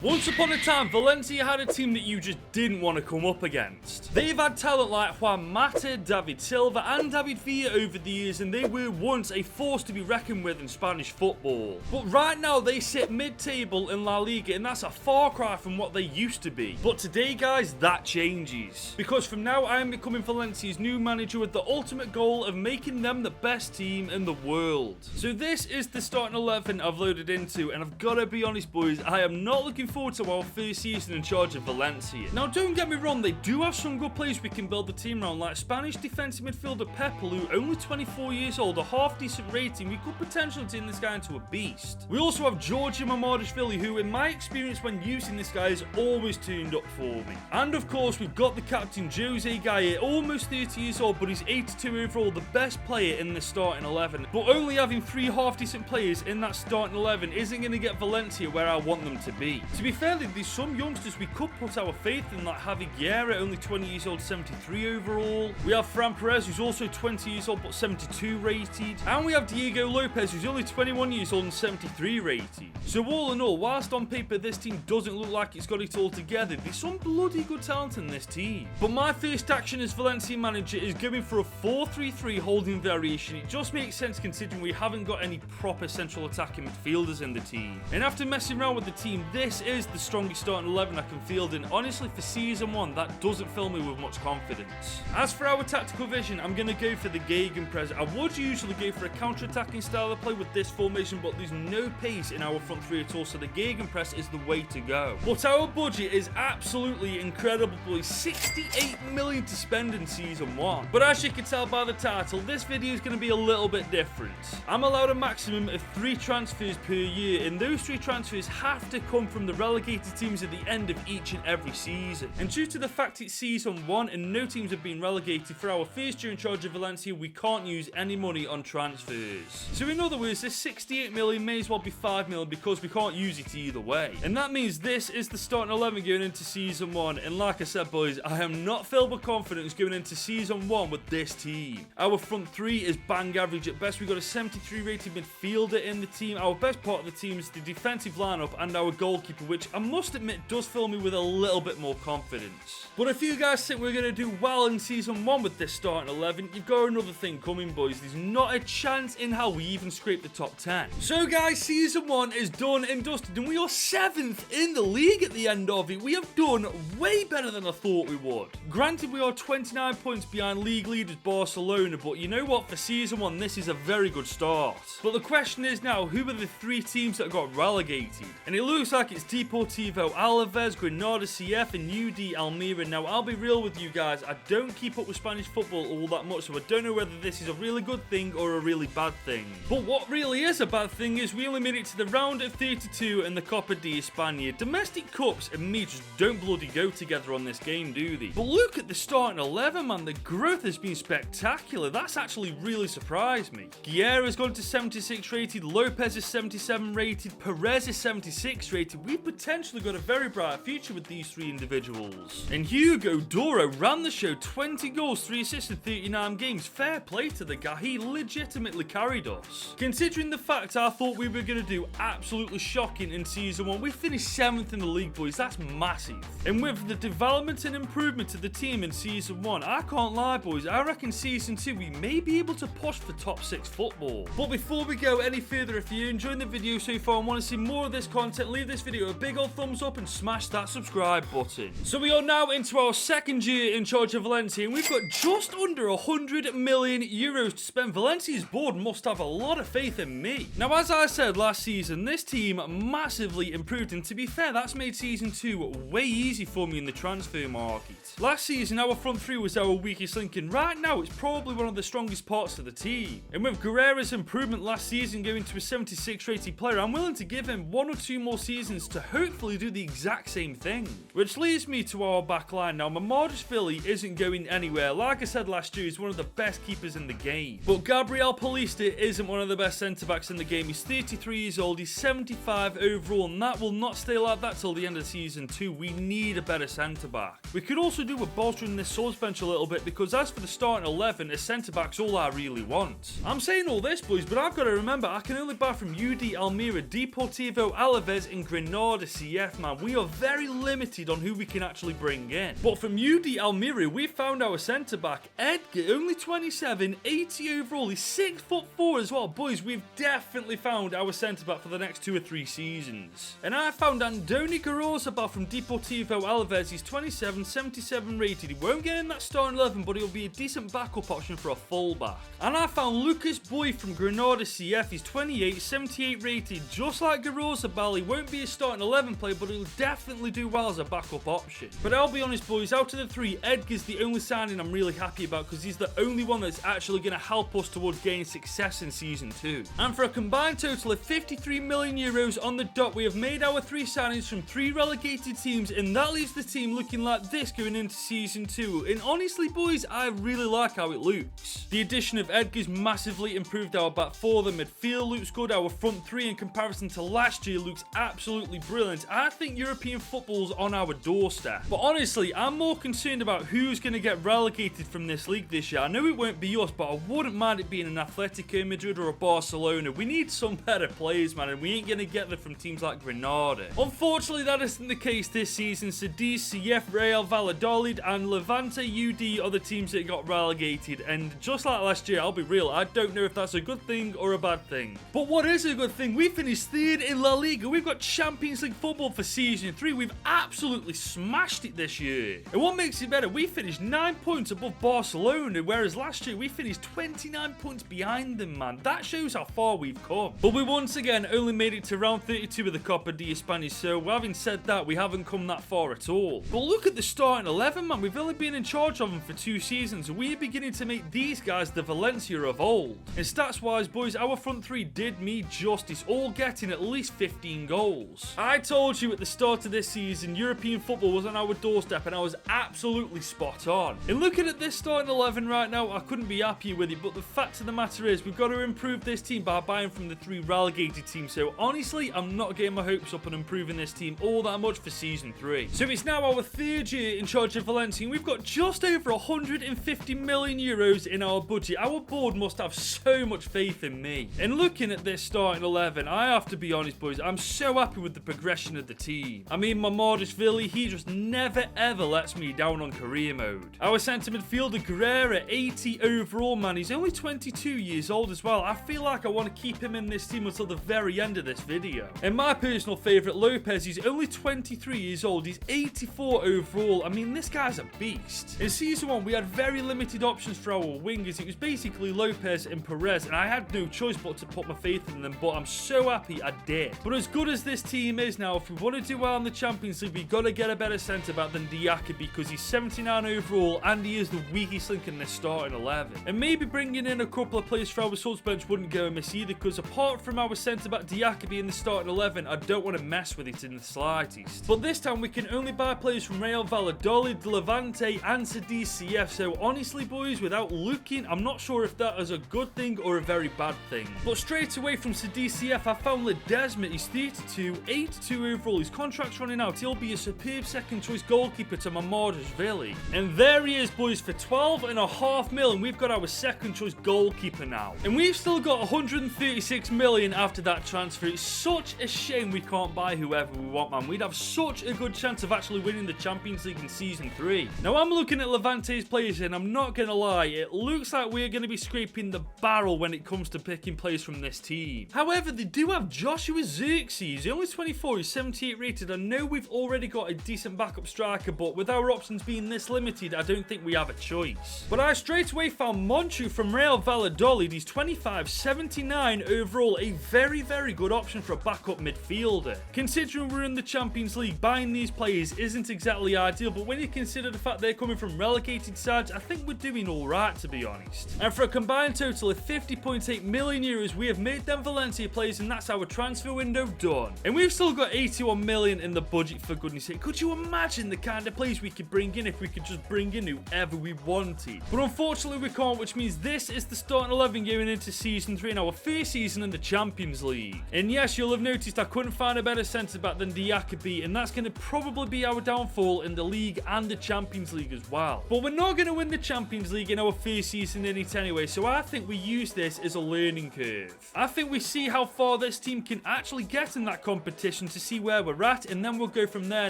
Once upon a time, Valencia had a team that you just didn't want to come up against. They've had talent like Juan Mata, David Silva and David Villa over the years, and they were once a force to be reckoned with in Spanish football. But right now they sit mid-table in La Liga, and that's a far cry from what they used to be. But today guys, that changes. Because from now I am becoming Valencia's new manager with the ultimate goal of making them the best team in the world. So this is the starting 11 I've loaded into, and I've got to be honest boys, I am not looking forward to our first season in charge of Valencia. Now don't get me wrong, they do have some good players we can build the team around, like Spanish defensive midfielder Pepe, who only 24 years old, a half decent rating. We could potentially turn this guy into a beast. We also have Georgia Mamadashvili, who in my experience when using this guy has always turned up for me. And of course we've got the captain Jose Gaia, almost 30 years old, but he's 82 overall, the best player in the starting 11. But only having 3 half decent players in that starting 11 isn't going to get Valencia where I want them to be. To be fair, there's some youngsters we could put our faith in, like Javi Guerra, only 20 years old, 73 overall. We have Fran Perez, who's also 20 years old but 72 rated. And we have Diego Lopez, who's only 21 years old and 73 rated. So all in all, whilst on paper this team doesn't look like it's got it all together, there's some bloody good talent in this team. But my first action as Valencia manager is going for a 4-3-3 holding variation. It just makes sense considering we haven't got any proper central attacking midfielders in the team. And after messing around with the team, this is the strongest starting 11 I can field, and honestly for season 1 that doesn't fill me with much confidence. As for our tactical vision, I'm going to go for the gegenpress. I would usually go for a counter-attacking style of play with this formation, but there's no pace in our front three at all, so the gegenpress is the way to go. But our budget is absolutely incredible boys, 68 million to spend in season 1. But as you can tell by the title, this video is going to be a little bit different. I'm allowed a maximum of 3 transfers per year, and those 3 transfers have to come from the relegated teams at the end of each and every season. And due to the fact it's season 1 and no teams have been relegated, for our first year in charge of Valencia we can't use any money on transfers. So in other words, this 68 million may as well be 5 million because we can't use it either way. And that means this is the starting 11 going into season 1, and like I said boys, I am not filled with confidence going into season 1 with this team. Our front 3 is bang average at best. We've got a 73 rated midfielder in the team. Our best part of the team is the defensive lineup and our goalkeeper, which I must admit does fill me with a little bit more confidence. But if you guys think we're going to do well in season 1 with this starting 11, you've got another thing coming boys. There's not a chance in hell we even scrape the top 10. So guys, season 1 is done and dusted, and we are 7th in the league at the end of it. We have done way better than I thought we would. Granted, we are 29 points behind league leaders Barcelona, but you know what, for season 1 this is a very good start. But the question is now, who are the 3 teams that got relegated? And it looks like it's Deportivo Alaves, Granada CF and UD Almeria. Now I'll be real with you guys, I don't keep up with Spanish football all that much, so I don't know whether this is a really good thing or a really bad thing. But what really is a bad thing is we only made it to the round of 32 in the Copa de España. Domestic cups and me just don't bloody go together on this game, do they? But look at the starting 11 man, the growth has been spectacular. That's actually really surprised me. Guerra's gone to 76 rated, Lopez is 77 rated, Perez is 76 rated. We've potentially got a very bright future with these 3 individuals. And Hugo Duro ran the show, 20 goals, 3 assists in 39 games. Fair play to the guy, he legitimately carried us. Considering the fact I thought we were going to do absolutely shocking in season 1, we finished 7th in the league boys, that's massive. And with the development and improvement to the team in season 1, I can't lie boys, I reckon season 2 we may be able to push for top 6 football. But before we go any further, if you're enjoying the video so far and want to see more of this content, leave this video a big old thumbs up and smash that subscribe button. So we are now into our 2nd year in charge of Valencia, and we've got just under 100 million euros to spend. Valencia's board must have a lot of faith in me. Now as I said last season, this team massively improved, and to be fair that's made season 2 way easy for me in the transfer market. Last season our front 3 was our weakest link, and right now it's probably one of the strongest parts of the team. And with Guerrera's improvement last season going to a 76 rated player, I'm willing to give him 1 or 2 more seasons to hopefully do the exact same thing. Which leads me to our back line. Now Mamadashvili isn't going anywhere. Like I said last year, he's one of the best keepers in the game. But Gabriel Paulista isn't one of the best centre backs in the game. He's 33 years old, he's 75 overall, and that will not stay like that till the end of season 2. We need a better centre back. We could also do with bolstering this subs bench a little bit, because as for the starting 11, a centre back's all I really want. I'm saying all this boys, but I've got to remember I can only buy from UD Almeria, Deportivo Alaves and Granada Granada CF, man. We are very limited on who we can actually bring in. But from UD Almeria, we found our centre-back, Edgar, only 27, 80 overall. He's 6'4" as well. Boys, we've definitely found our centre-back for the next 2 or 3 seasons. And I found Andoni Garozabal from Deportivo Alaves. He's 27, 77 rated. He won't get in that starting 11, but he'll be a decent backup option for a fullback. And I found Lucas Boy from Granada CF. He's 28, 78 rated. Just like Garozabal, he won't be a starting 11 player, but he'll definitely do well as a backup option. But I'll be honest, boys, out of the 3, Edgar's the only signing I'm really happy about because he's the only one that's actually going to help us towards gaining success in Season 2. And for a combined total of 53 million euros on the dot, we have made our 3 signings from 3 relegated teams, and that leaves the team looking like this going into Season 2. And honestly, boys, I really like how it looks. The addition of Edgar's massively improved our back 4. The midfield looks good. Our front 3 in comparison to last year looks absolutely brilliant. I think European football's on our doorstep. But honestly, I'm more concerned about who's going to get relegated from this league this year. I know it won't be us, but I wouldn't mind it being an Atletico Madrid or a Barcelona. We need some better players, man, and we ain't going to get them from teams like Granada. Unfortunately, that isn't the case this season. Cadiz, CF, Real Valladolid, and Levante UD are the teams that got relegated. And just like last year, I'll be real, I don't know if that's a good thing or a bad thing. But what is a good thing? We finished 3rd in La Liga. We've got Champions League football for Season 3. We've absolutely smashed it this year. And what makes it better, we finished 9 points above Barcelona, whereas last year we finished 29 points behind them, man. That shows how far we've come. But we once again only made it to round 32 of the Copa de España, so having said that, we haven't come that far at all. But look at the starting 11, man. We've only been in charge of them for 2 seasons. We're beginning to make these guys the Valencia of old. And stats-wise, boys, our front 3 did me justice, all getting at least 15 goals. I told you at the start of this season, European football was on our doorstep, and I was absolutely spot on. And looking at this starting 11 right now, I couldn't be happier with it, but the fact of the matter is, we've got to improve this team by buying from the 3 relegated teams. So honestly, I'm not getting my hopes up on improving this team all that much for Season 3. So it's now our 3rd year in charge of Valencia, and we've got just over 150 million euros in our budget. Our board must have so much faith in me. And looking at this starting 11, I have to be honest, boys, I'm so happy with the progression of the team. I mean, Mamardashvili, he just never ever lets me down on career mode. Our centre midfielder, Guerrera, 80 overall, man. He's only 22 years old as well. I feel like I want to keep him in this team until the very end of this video. And my personal favourite, Lopez, he's only 23 years old. He's 84 overall. I mean, this guy's a beast. In Season 1, we had very limited options for our wingers. It was basically Lopez and Perez, and I had no choice but to put my faith in them, but I'm so happy I did. But as good as this team is now, if we want to do well in the Champions League, we've got to get a better centre-back than Diaby because he's 79 overall and he is the weakest link in this starting 11. And maybe bringing in a couple of players for our subs bench wouldn't go amiss either, because apart from our centre-back Diaby in the starting 11, I don't want to mess with it in the slightest. But this time we can only buy players from Real Valladolid, Levante and Cadiz CF, so honestly, boys, without looking, I'm not sure if that is a good thing or a very bad thing. But straight away from Cadiz CF, I found Ledesma. He's 32, 82 overall. His contract's running out. He'll be a superb second choice goalkeeper to Mamardashvili. And there he is, boys, for 12.5 million. We've got our second choice goalkeeper now. And we've still got 136 million after that transfer. It's such a shame we can't buy whoever we want, man. We'd have such a good chance of actually winning the Champions League in Season 3. Now, I'm looking at Levante's players and I'm not going to lie, it looks like we're going to be scraping the barrel when it comes to picking players from this team. However, they do have Joshua Zirkzee. He's only 24, he's 78 rated. I know we've already got a decent backup striker, but with our options being this limited, I don't think we have a choice. But I straight away found Monchu from Real Valladolid. He's 25, 79 overall. A very, very good option for a backup midfielder. Considering we're in the Champions League, buying these players isn't exactly ideal, but when you consider the fact they're coming from relegated sides, I think we're doing alright, to be honest. And for a combined total of 50.8 million euros, we have made them Valencia players, and that's our transfer window done. And we've still got 81 million in the budget, for goodness sake. Could you imagine the kind of players we could bring in if we could just bring in whoever we wanted? But unfortunately we can't, which means this is the starting 11 going into Season 3 in our first season in the Champions League. And yes, you'll have noticed I couldn't find a better centre-back than Diaby, and that's going to probably be our downfall in the League and the Champions League as well. But we're not going to win the Champions League in our first season in it anyway, so I think we use this as a learning curve. I think we see how far this team can actually get in that competition position to see where we're at, and then we'll go from there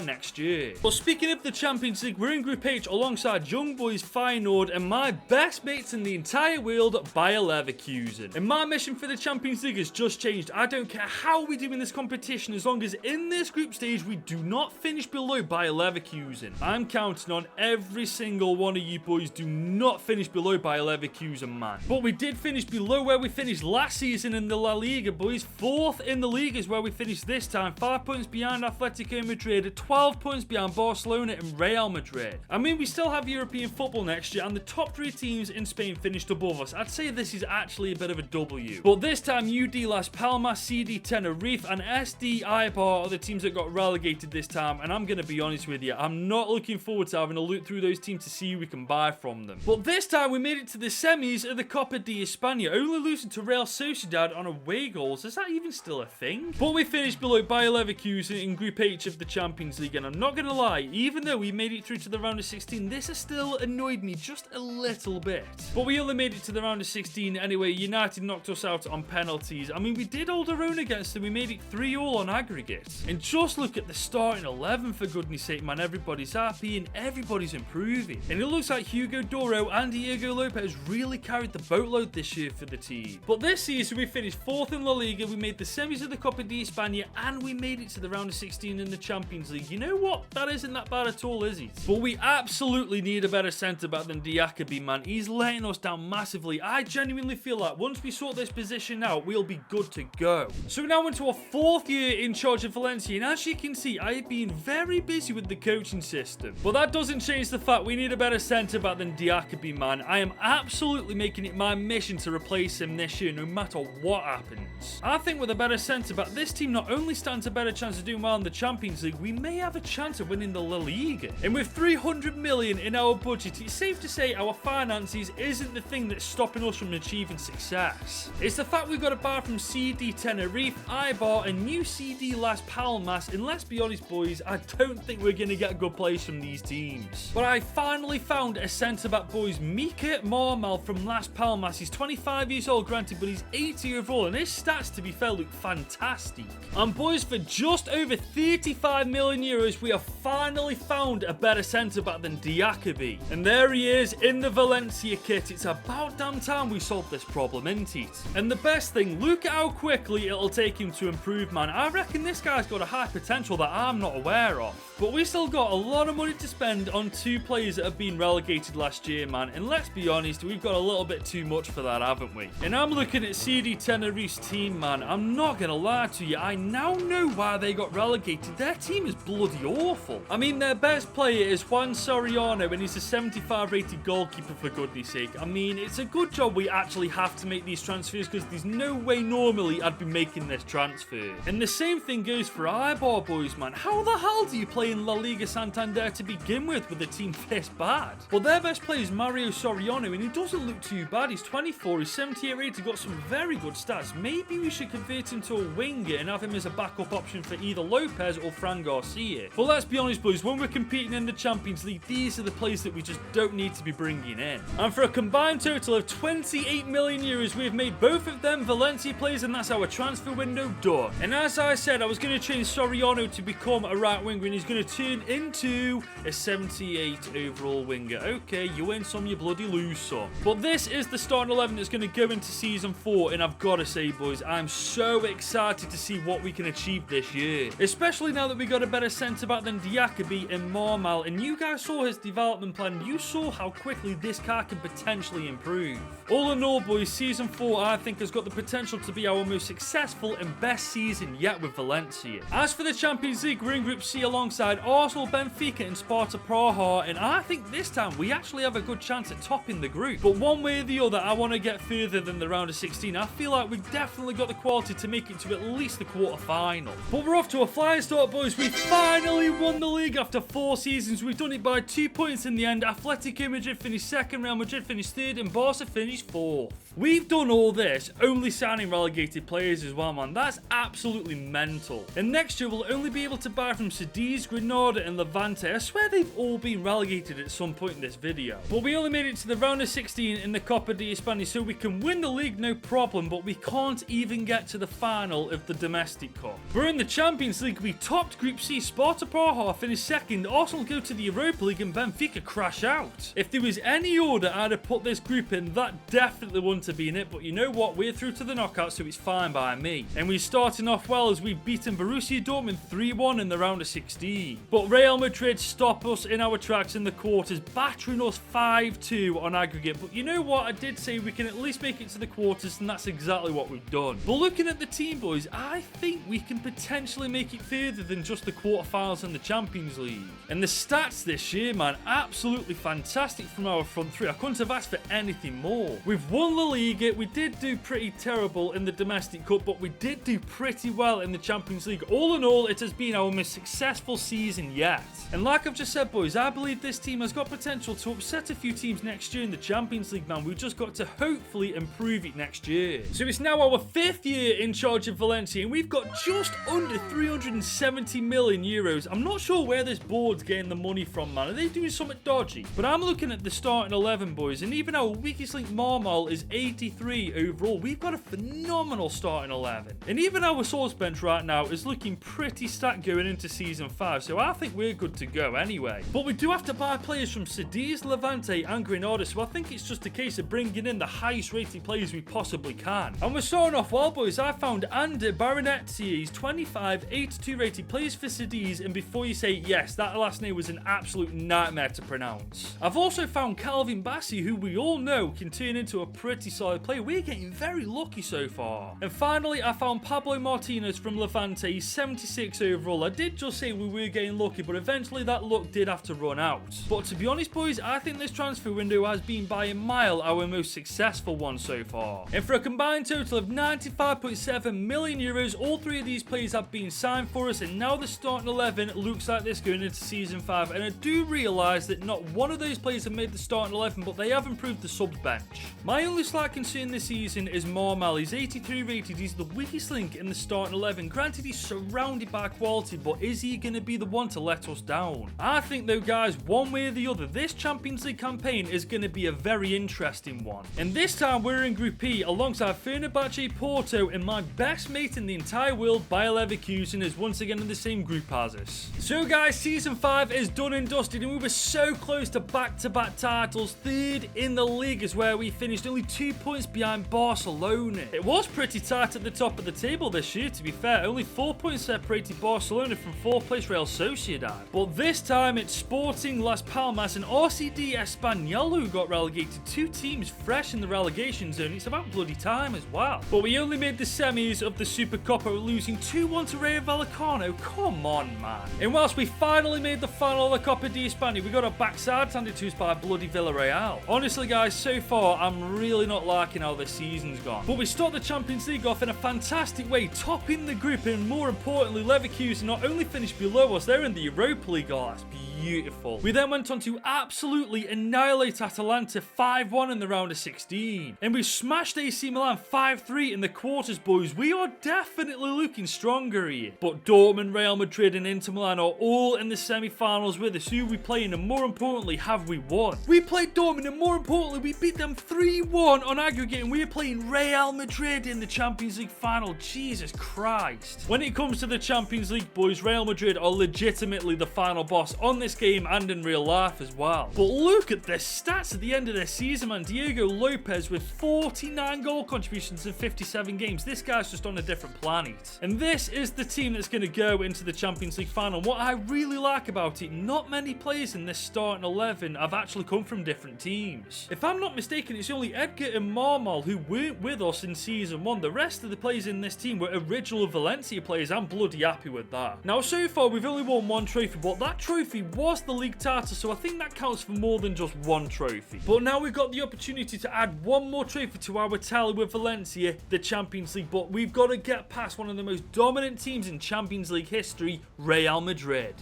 next year. But speaking of the Champions League, we're in Group H alongside Young Boys, Feyenoord, and my best mates in the entire world, Bayer Leverkusen. And my mission for the Champions League has just changed. I don't care how we do in this competition, as long as in this group stage we do not finish below Bayer Leverkusen. I'm counting on every single one of you boys. Do not finish below Bayer Leverkusen, man. But we did finish below where we finished last season in the La Liga, boys. 4th in the league is where we finished this time. 5 points behind Atletico Madrid, 12 points behind Barcelona and Real Madrid. I mean, we still have European football next year, and the top 3 teams in Spain finished above us. I'd say this is actually a bit of a W. But this time, UD Las Palmas, CD Tenerife, and SD Eibar are the teams that got relegated this time, and I'm going to be honest with you, I'm not looking forward to having a look through those teams to see who we can buy from them. But this time, we made it to the semis of the Copa de España, only losing to Real Sociedad on away goals. Is that even still a thing? But we finished below Bayer Leverkusen in Group H of the Champions League, and I'm not going to lie, even though we made it through to the round of 16, this has still annoyed me just a little bit. But we only made it to the round of 16 anyway. United knocked us out on penalties. I mean, we did hold our own against them. We made it 3-3 on aggregate. And just look at the starting 11, for goodness sake, man. Everybody's happy and everybody's improving. And it looks like Hugo Duro and Diego Lopez really carried the boatload this year for the team. But this season, we finished 4th in La Liga. We made the semis of the Copa de España, and we made it to the round of 16 in the Champions League. You know what? That isn't that bad at all, is it? But we absolutely need a better centre-back than Diakaby, man. He's letting us down massively. I genuinely feel like once we sort this position out, we'll be good to go. So now into our 4th year in charge of Valencia, and as you can see, I've been very busy with the coaching system. But that doesn't change the fact we need a better centre-back than Diakaby, man. I am absolutely making it my mission to replace him this year, no matter what happens. I think with a better centre-back, this team not only stands a better chance of doing well in the Champions League, we may have a chance of winning the La Liga. And with 300 million in our budget, it's safe to say our finances isn't the thing that's stopping us from achieving success. It's the fact we've got to buy from CD Tenerife, Eibar, and new CD Las Palmas, and let's be honest, boys, I don't think we're going to get good plays from these teams. But I finally found a centre-back, boys. Mika Marmal from Las Palmas. He's 25 years old, granted, but he's 80 overall, and his stats, to be fair, look fantastic. And boys, for just over 35 million euros, we have finally found a better centre-back than Diakaby. And there he is in the Valencia kit. It's about damn time we solved this problem, isn't it? And the best thing, look at how quickly it'll take him to improve, man. I reckon this guy's got a high potential that I'm not aware of. But we still got a lot of money to spend on 2 players that have been relegated last year, man. And let's be honest, we've got a little bit too much for that, haven't we? And I'm looking at CD Tenerife's team, man. I'm not going to lie to you. I now know why they got relegated. Their team is bloody awful. I mean, their best player is Juan Soriano, and he's a 75 rated goalkeeper, for goodness sake. I mean, it's a good job we actually have to make these transfers, because there's no way normally I'd be making this transfer. And the same thing goes for Eibar, boys, man. How the hell do you play in La Liga Santander to begin with a team this bad? Well, their best player is Mario Soriano, and he doesn't look too bad. He's 24, he's 78 rated, got some very good stats. Maybe we should convert him to a winger and have him as a backup option for either Lopez or Fran Garcia. But let's be honest, boys, when we're competing in the Champions League, these are the players that we just don't need to be bringing in. And for a combined total of 28 million euros, we've made both of them Valencia players, and that's our transfer window done. And as I said, I was going to change Soriano to become a right winger, and he's going to turn into a 78 overall winger. Okay, you win some, you bloody lose some. But this is the starting 11 that's going to go into season 4, and I've got to say, boys, I'm so excited to see what we can achieve this year. Especially now that we got a better centre-back than Diakaby and Marmal, and you guys saw his development plan. You saw how quickly this car can potentially improve. All in all, boys, season 4 I think has got the potential to be our most successful and best season yet with Valencia. As for the Champions League, we're in Group C alongside Arsenal, Benfica and Sparta Praha, and I think this time we actually have a good chance at topping the group. But one way or the other, I want to get further than the round of 16. I feel like we've definitely got the quality to make it to at least the quarter-final. But we're off to a flying start, boys. We finally won the league after 4 seasons. We've done it by 2 points in the end. Atletico Madrid finished 2nd, Real Madrid finished 3rd, and Barca finished 4th. We've done all this, only signing relegated players as well, man. That's absolutely mental. And next year, we'll only be able to buy from Cadiz, Granada, and Levante. I swear they've all been relegated at some point in this video. But we only made it to the round of 16 in the Copa de España, so we can win the league, no problem, but we can't even get to the final of the Domestic Cup. We're in the Champions League. We topped Group C. Sparta Praha finished second. Arsenal go to the Europa League, and Benfica crash out. If there was any order I'd have put this group in, that definitely wouldn't have been it, but you know what? We're through to the knockout, so it's fine by me. And we're starting off well as we've beaten Borussia Dortmund 3-1 in the round of 16. But Real Madrid stop us in our tracks in the quarters, battering us 5-2 on aggregate. But you know what? I did say we can at least make it to the quarters, and that's exactly what we've done. But looking at the team, boys, I think we can potentially make it further than just the quarterfinals in the Champions League. And the stats this year, man, absolutely fantastic from our front three. I couldn't have asked for anything more. We've won the Liga. We did do pretty terrible in the Domestic Cup, but we did do pretty well in the Champions League. All in all, it has been our most successful season yet. And like I've just said, boys, I believe this team has got potential to upset a few teams next year in the Champions League, man. We've just got to hopefully improve it next year. So it's now our 5th year in charge of Valencia, and we've got just under 370 million euros. I'm not sure where this board's getting the money from, man. Are they doing something dodgy? But I'm looking at the starting 11, boys, and even our weakest link Marmal is 83 overall. We've got a phenomenal starting 11. And even our source bench right now is looking pretty stacked going into season 5, so I think we're good to go anyway. But we do have to buy players from Cadiz, Levante, and Granada, so I think it's just a case of bringing in the highest rated players we possibly can. And we're starting off well, boys. I found Ander Baronetzi. He's 25, 82 rated, plays for Cadiz, and before you say yes, that last name was an absolute nightmare to pronounce. I've also found Calvin Bassi, who we all know can turn into a pretty solid player. We're getting very lucky so far. And finally, I found Pablo Martinez from Levante. He's 76 overall. I did just say we were getting lucky, but eventually that luck did have to run out. But to be honest, boys, I think this transfer window has been by a mile our most successful one so far. And for a combined total of 95.7 million euros, all three of these players have been signed for us, and now the starting 11 looks like this going into season 5. And I do realise that not one of those players have made the starting 11, but they have improved the subs bench. My only slight concern this season is Marmal. He's 83 rated. He's the weakest link in the starting 11. Granted, he's surrounded by quality, but is he going to be the one to let us down? I think though, guys, one way or the other, this Champions League campaign is going to be a very interesting one. And this time we're in Group E alongside Fenerbahce, Porto, and my best mate in the entire world, Bayer Leverkusen, is once again in the same group as us. So guys, season 5 is done and dusted, and we were so close to back-to-back titles. Third in the league is where we finished, only 2 points behind Barcelona. It was pretty tight at the top of the table this year, to be fair. Only 4 points separated Barcelona from 4th place Real Sociedad. But this time it's Sporting, Las Palmas, and RCD Espanyol who got relegated. 2 teams fresh in the relegation zone. It's about bloody time as well. But we only made the semis of the Supercopa, losing 2-1 to Rayo Vallecano. Come on, man. And whilst we finally made the final of the Copa de España, we got our backsides handed to us by bloody Villarreal. Honestly, guys, so far I'm really not liking how this season's gone. But we start the Champions League off in a fantastic way, topping the group, and more importantly, Leverkusen not only finished below us, they're in the Europa League. Oh, that's beautiful. We then went on to absolutely annihilate Atalanta 5-1 in the round of 16. And we smashed AC Milan 5-3 in the quarters, boys. We are definitely looking stronger here. But Dortmund, Real Madrid, and Inter Milan are all in the semi-finals with us. Who are we playing? And more importantly, have we won? We played Dortmund, and more importantly, we beat them 3-1 on aggregate, and we are playing Real Madrid in the Champions League final. Jesus Christ. When it comes to the Champions League, boys, Real Madrid are legitimately the final boss on this game and in real life as well. But look at the stats at the end of this season, man. Diego Lopez with 49 goal contributions in 57 games. This guy's just on a different planet. And this is the team that's going to go into the Champions League final. What I really like about it, not many players in this starting 11 have actually come from different teams. If I'm not mistaken, it's only Edgar and Marmal who weren't with us in season 1. The rest of the players in this team were original Valencia players. I'm bloody happy with that. Now, so far, we've only won 1 trophy, but that trophy was the league title, so I think that counts for more than just 1 trophy. But now we've got the opportunity to add 1 more trophy to our tally with Valencia, the Champions League, but we've got to get past one of the most dominant teams in Champions League history, Real Madrid.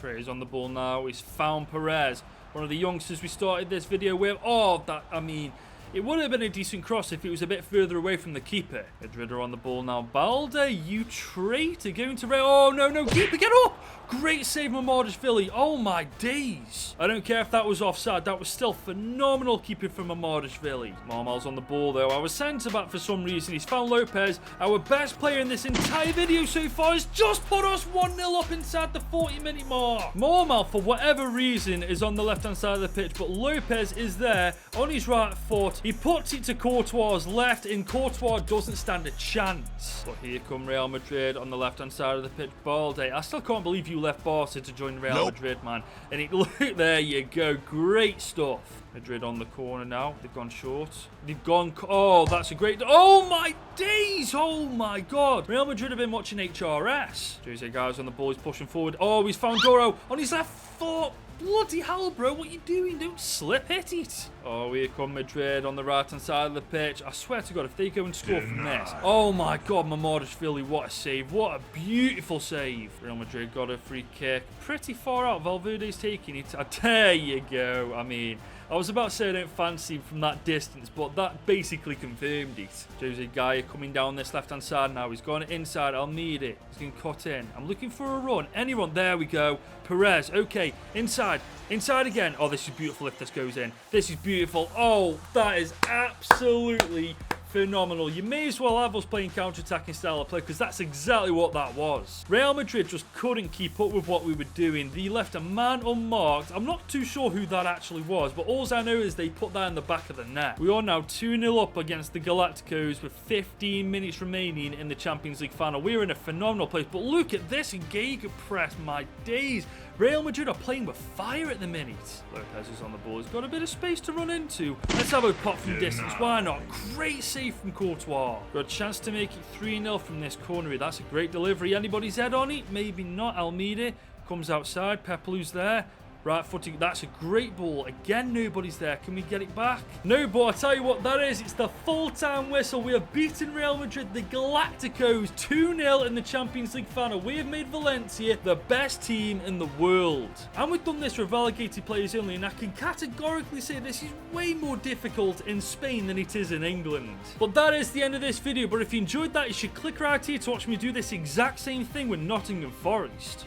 Perez on the ball now. He's found Perez, one of the youngsters we started this video with. Oh, that, I mean, It would have been a decent cross if it was a bit further away from the keeper. Madrid are on the ball now. Balde, you traitor, going to... Oh, no, keeper, get up! Great save, Philly. Oh, my days. I don't care if that was offside. That was still phenomenal keeping from Philly. Marmal's on the ball, though. Our centre-back, for some reason, he's found Lopez. Our best player in this entire video so far has just put us 1-0 up inside the 40-minute mark. Marmal, for whatever reason, is on the left-hand side of the pitch, but Lopez is there on his right foot. He puts it to Courtois' left, and Courtois doesn't stand a chance. But here come Real Madrid on the left-hand side of the pitch. Balde, I still can't believe you left Barca to join Real Madrid, man. And there you go. Great stuff. Madrid on the corner now. They've gone short. They've gone... Oh, that's a great... Oh, my days. Oh, my God. Real Madrid have been watching HRS. Jose Guy's on the ball. He's pushing forward. Oh, he's found Doro on his left foot. Bloody hell, bro. What are you doing? Don't slip hit it. Oh, here come Madrid on the right-hand side of the pitch. I swear to God, if they go and score from this. Oh, my God, Philly. What a save. What a beautiful save. Real Madrid got a free kick. Pretty far out. Valverde's taking it. There you go. I mean... I was about to say I don't fancy him from that distance, but that basically confirmed it. Jose Gaya coming down this left-hand side now. He's gone inside. Almeida. He's going to cut in. I'm looking for a run. Any run. There we go. Perez. Okay. Inside. Inside again. Oh, this is beautiful if this goes in. This is beautiful. Oh, that is absolutely phenomenal. You may as well have us playing counter-attacking style of play because that's exactly what that was. Real Madrid just couldn't keep up with what we were doing. They left a man unmarked. I'm not too sure who that actually was, but all I know is they put that in the back of the net. We are now 2-0 up against the Galacticos with 15 minutes remaining in the Champions League final. We're in a phenomenal place, but look at this Giga press, my days. Real Madrid are playing with fire at the minute. Lopez is on the ball. He's got a bit of space to run into. Let's have a pop from distance. Why not? Great save from Courtois. Got a chance to make it 3-0 from this corner. That's a great delivery. Anybody's head on it? Maybe not. Almeida comes outside. Pepelu's there. Right footing, that's a great ball. Again, nobody's there. Can we get it back? No, but I'll tell you what that is. It's the full-time whistle. We have beaten Real Madrid, the Galacticos, 2-0 in the Champions League final. We have made Valencia the best team in the world. And we've done this with relegated players only, and I can categorically say this is way more difficult in Spain than it is in England. But that is the end of this video. But if you enjoyed that, you should click right here to watch me do this exact same thing with Nottingham Forest.